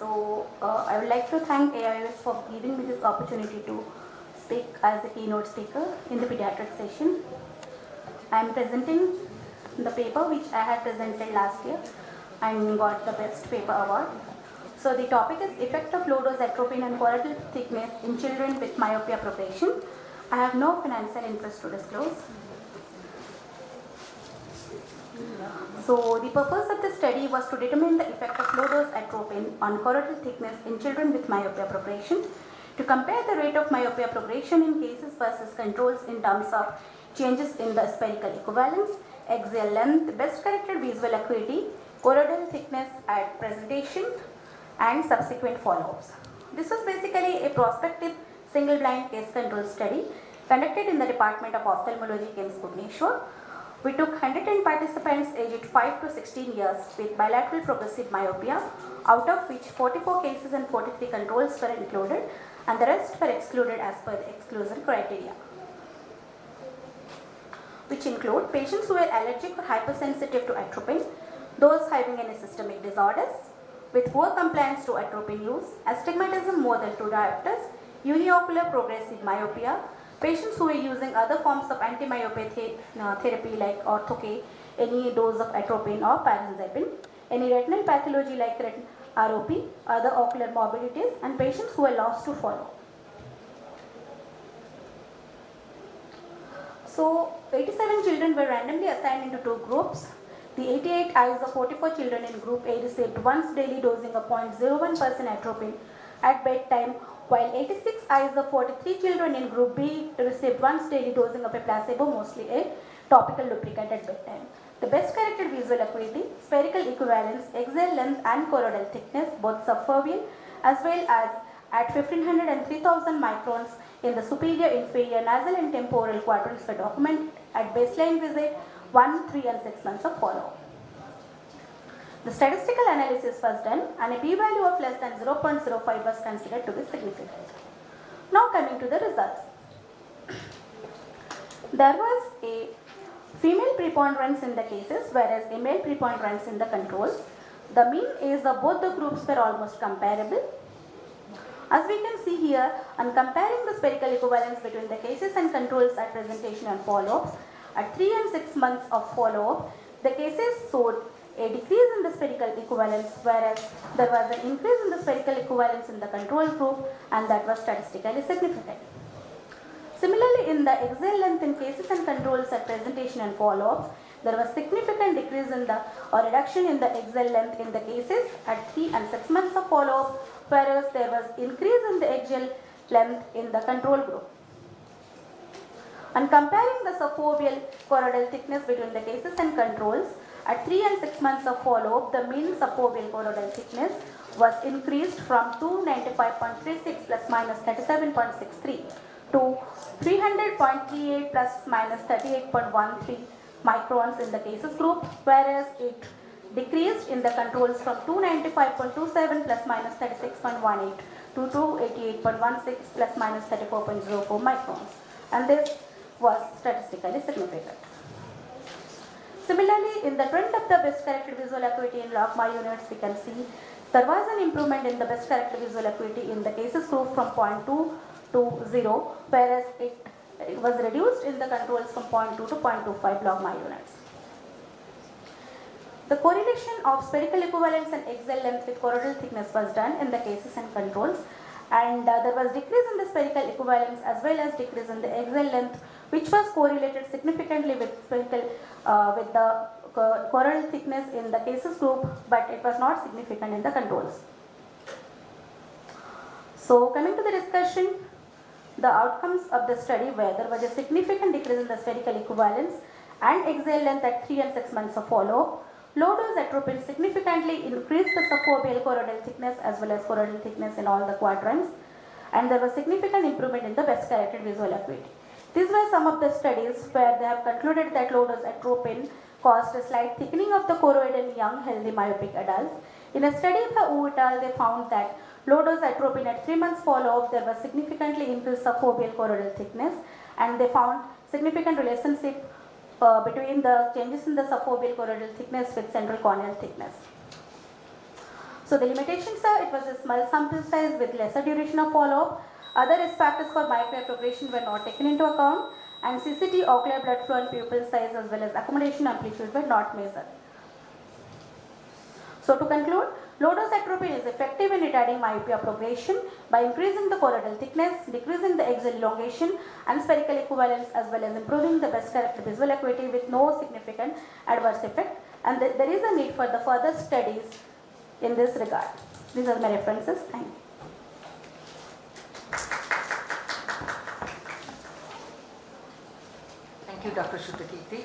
I would like to thank AIOS for giving me this opportunity to speak as a keynote speaker in the pediatric session. I am presenting the paper which I had presented last year and got the best paper award. So the topic is effect of low dose atropine and choroidal thickness in children with myopia progression. I have no financial interest to disclose. So the purpose of the study was to determine the effect of low dose atropine on choroidal thickness in children with myopia progression, to compare the rate of myopia progression in cases versus controls in terms of changes in the spherical equivalence, axial length, best corrected visual acuity, choroidal thickness at presentation, and subsequent follow-ups. This was basically a prospective single-blind case control study conducted in the Department of Ophthalmology, KIMS Bhubaneswar. We took 110 participants aged 5 to 16 years with bilateral progressive myopia, out of which 44 cases and 43 controls were included, and the rest were excluded as per the exclusion criteria, which include patients who were allergic or hypersensitive to atropine, those having any systemic disorders, with poor compliance to atropine use, astigmatism more than 2 diopters, uniocular progressive myopia, patients who were using other forms of anti-myopia therapy like ortho-K, any dose of atropine or pyrazine, any retinal pathology like ROP, other ocular morbidities, and patients who were lost to follow. So 87 children were randomly assigned into 2 groups. The 88 eyes of 44 children in group A received once daily dosing of 0.01% atropine at bedtime, while 86 eyes of 43 children in group B received once daily dosing of a placebo, mostly a topical lubricant at bedtime. The best corrected visual acuity, spherical equivalence, axial length and choroidal thickness, both subfoveal as well as at 1500 and 3000 microns in the superior, inferior, nasal and temporal quadrants were documented at baseline visit, 1, 3 and 6 months of follow-up. The statistical analysis was done and a p-value of less than 0.05 was considered to be significant. Now coming to the results. There was a female preponderance in the cases, whereas a male preponderance in the controls. The mean age of both the groups were almost comparable. As we can see here, on comparing the spherical equivalence between the cases and controls at presentation and follow-ups, at 3 and 6 months of follow-up, the cases showed a decrease in the spherical equivalence, whereas there was an increase in the spherical equivalence in the control group, and that was statistically significant. Similarly, in the axial length in cases and controls at presentation and follow-ups, there was significant decrease in the or reduction in the axial length in the cases at 3 and 6 months of follow-up, whereas there was increase in the axial length in the control group. On comparing the subfoveal choroidal thickness between the cases and controls, at 3 and 6 months of follow-up, the mean subfoveal choroidal thickness was increased from 295.36 plus minus 37.63 to 300.38 plus minus 38.13 microns in the cases group, whereas it decreased in the controls from 295.27 plus minus 36.18 to 288.16 plus minus 34.04 microns, and this was statistically significant. Similarly, in the trend of the best corrected visual acuity in log-my units, we can see there was an improvement in the best corrected visual acuity in the cases group from 0.2 to 0, whereas it was reduced in the controls from 0.2 to 0.25 log-my units. The correlation of spherical equivalence and axial length with choroidal thickness was done in the cases and controls, and there was decrease in the spherical equivalence as well as decrease in the axial length, which was correlated significantly with with the choroidal thickness in the cases group, but it was not significant in the controls. So coming to the discussion, the outcomes of the study where there was a significant decrease in the spherical equivalence and axial length at 3 and 6 months of follow-up. Low dose atropine significantly increased the subfoveal choroidal thickness as well as choroidal thickness in all the quadrants, and there was significant improvement in the best corrected visual acuity. These were some of the studies where they have concluded that low dose atropine caused a slight thickening of the choroid in young healthy myopic adults. In a study by Wu et al., they found that low dose atropine at 3 months follow-up, there was significantly increased subfoveal choroidal thickness, and they found significant relationship between the changes in the subfoveal choroidal thickness with central corneal thickness. So the limitations are, it was a small sample size with lesser duration of follow-up. Other risk factors for myopia progression were not taken into account, and CCT, ocular blood flow and pupil size as well as accommodation amplitude were not measured. So to conclude, low-dose atropine is effective in retarding myopia progression by increasing the choroidal thickness, decreasing the axial elongation and spherical equivalence, as well as improving the best corrected visual acuity with no significant adverse effect. And there is a need for the further studies in this regard. These are my references. Thank you. Thank you, Dr. Shrutakirty.